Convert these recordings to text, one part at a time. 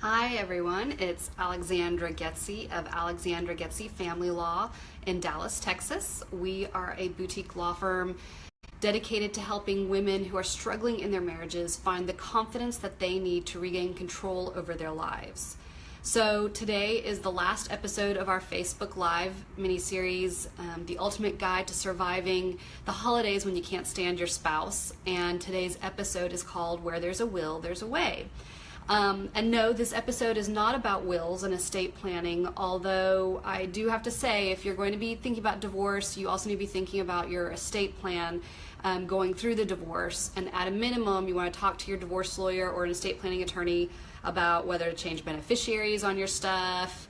Hi everyone, it's Alexandra Geczi of Alexandra Geczi Family Law in Dallas, Texas. We are a boutique law firm dedicated to helping women who are struggling in their marriages find the confidence that they need to regain control over their lives. So today is the last episode of our Facebook Live mini-series, The Ultimate Guide to Surviving the Holidays When You Can't Stand Your Spouse. And today's episode is called Where There's a Will, There's a Way. And no, this episode is not about wills and estate planning, although I do have to say, if you're going to be thinking about divorce, you also need to be thinking about your estate plan going through the divorce. And at a minimum, you want to talk to your divorce lawyer or an estate planning attorney about whether to change beneficiaries on your stuff,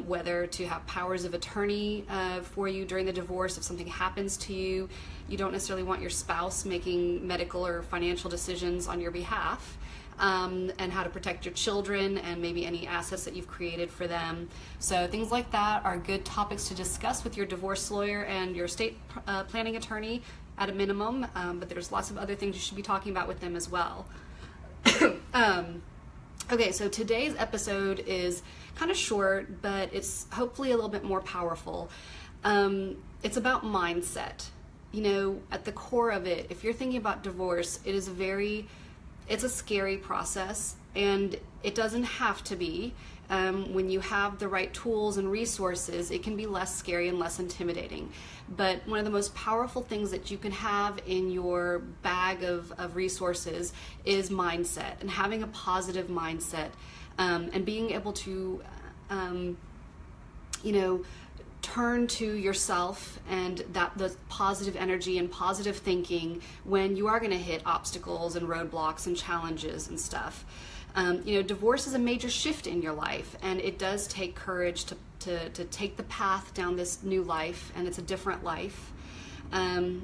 whether to have powers of attorney for you during the divorce if something happens to you. You don't necessarily want your spouse making medical or financial decisions on your behalf. And how to protect your children and maybe any assets that you've created for them. So things like that are good topics to discuss with your divorce lawyer and your estate planning attorney at a minimum, but there's lots of other things you should be talking about with them as well. Okay, so today's episode is kind of short, but it's hopefully a little bit more powerful. It's about mindset. You know, at the core of it, if you're thinking about divorce, it's a scary process, and it doesn't have to be. When you have the right tools and resources, it can be less scary and less intimidating. But one of the most powerful things that you can have in your bag of resources is mindset, and having a positive mindset, and being able to, turn to yourself and the positive energy and positive thinking when you are going to hit obstacles and roadblocks and challenges and stuff. Divorce is a major shift in your life, and it does take courage to take the path down this new life, and it's a different life. And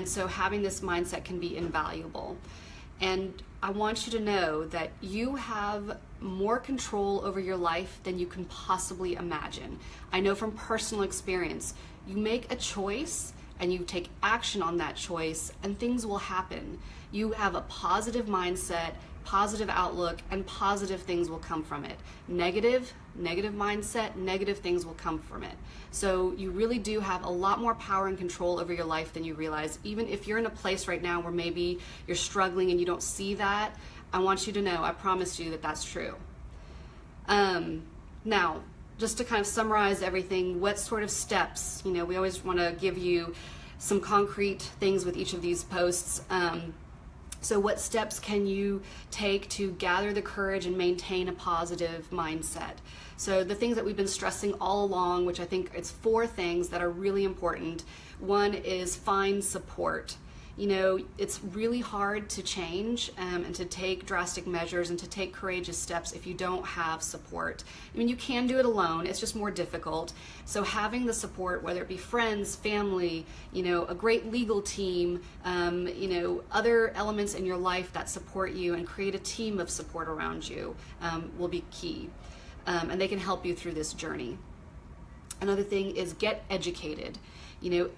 so having this mindset can be invaluable. And I want you to know that you have more control over your life than you can possibly imagine. I know from personal experience, you make a choice and you take action on that choice, and things will happen. You have a positive mindset, positive outlook, and positive things will come from it. Negative mindset, negative things will come from it. So you really do have a lot more power and control over your life than you realize. Even if you're in a place right now where maybe you're struggling and you don't see that, I want you to know, I promise you that that's true. Now, just to kind of summarize everything, what sort of steps, we always want to give you some concrete things with each of these posts. So what steps can you take to gather the courage and maintain a positive mindset? So the things that we've been stressing all along, which I think it's 4 things that are really important. One is find support. It's really hard to change and to take drastic measures and to take courageous steps if you don't have support. I mean, you can do it alone, it's just more difficult. So having the support, whether it be friends, family, a great legal team, other elements in your life that support you, and create a team of support around you will be key. And they can help you through this journey. Another thing is get educated.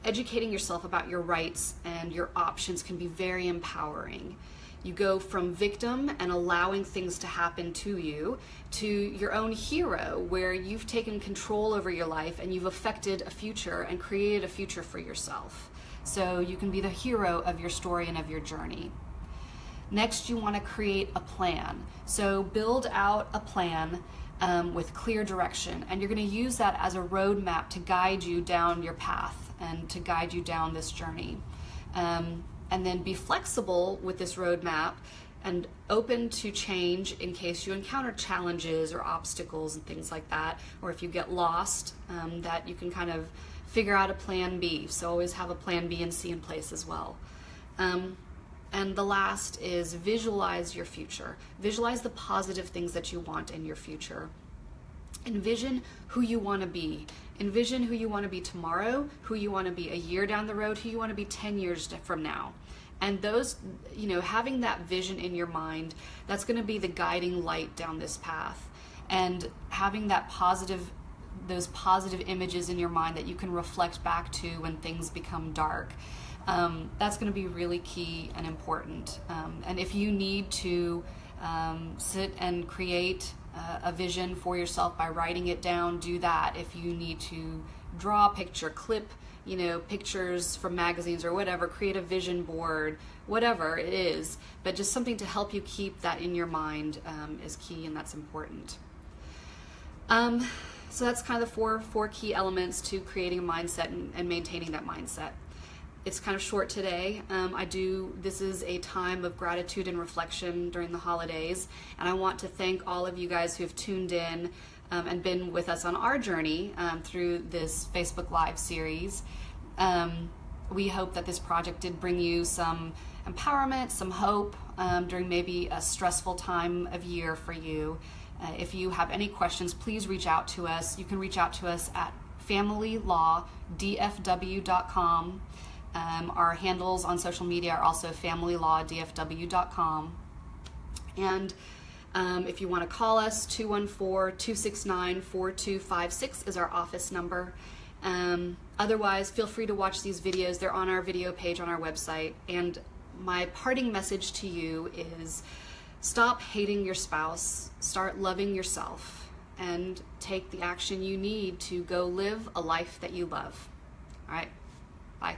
Educating yourself about your rights and your options can be very empowering. You go from victim and allowing things to happen to you to your own hero, where you've taken control over your life and you've affected a future and created a future for yourself. So you can be the hero of your story and of your journey. Next, you want to create a plan. So build out a plan with clear direction, and you're going to use that as a roadmap to guide you down your path and to guide you down this journey. And then be flexible with this roadmap and open to change in case you encounter challenges or obstacles and things like that, or if you get lost, that you can kind of figure out a plan B. So always have a plan B and C in place as well. And the last is visualize your future. Visualize the positive things that you want in your future. Envision who you want to be. Envision who you want to be tomorrow, who you want to be a year down the road, who you want to be 10 years from now. And those, having that vision in your mind, that's going to be the guiding light down this path. And having those positive images in your mind that you can reflect back to when things become dark. That's going to be really key and important. And if you need to sit and create a vision for yourself by writing it down, do that. If you need to draw a picture, clip, you know, pictures from magazines or whatever, create a vision board, whatever it is, but just something to help you keep that in your mind is key, and that's important. So that's kind of the four key elements to creating a mindset and maintaining that mindset. It's kind of short today. This is a time of gratitude and reflection during the holidays, and I want to thank all of you guys who have tuned in and been with us on our journey through this Facebook Live series. We hope that this project did bring you some empowerment, some hope during maybe a stressful time of year for you. If you have any questions, please reach out to us. You can reach out to us at familylawdfw.com. Our handles on social media are also familylawdfw.com. And if you want to call us, 214-269-4256 is our office number. Otherwise, feel free to watch these videos. They're on our video page on our website. And my parting message to you is, stop hating your spouse, start loving yourself, and take the action you need to go live a life that you love. All right, bye.